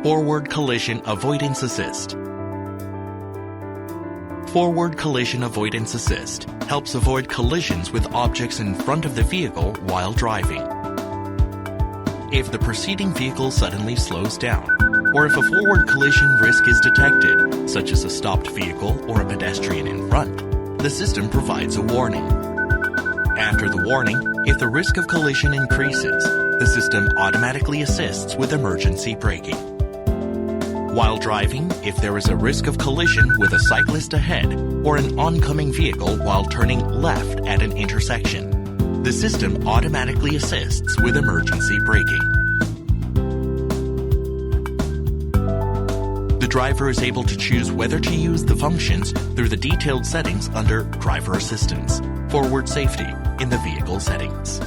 Forward Collision Avoidance Assist. Forward Collision Avoidance Assist helps avoid collisions with objects in front of the vehicle while driving. If the preceding vehicle suddenly slows down, or if a forward collision risk is detected, such as a stopped vehicle or a pedestrian in front, the system provides a warning. After the warning, if the risk of collision increases, the system automatically assists with emergency braking. While driving, if there is a risk of collision with a cyclist ahead or an oncoming vehicle while turning left at an intersection, the system automatically assists with emergency braking. The driver is able to choose whether to use the functions through the detailed settings under Driver Assistance, Forward Safety in the vehicle settings.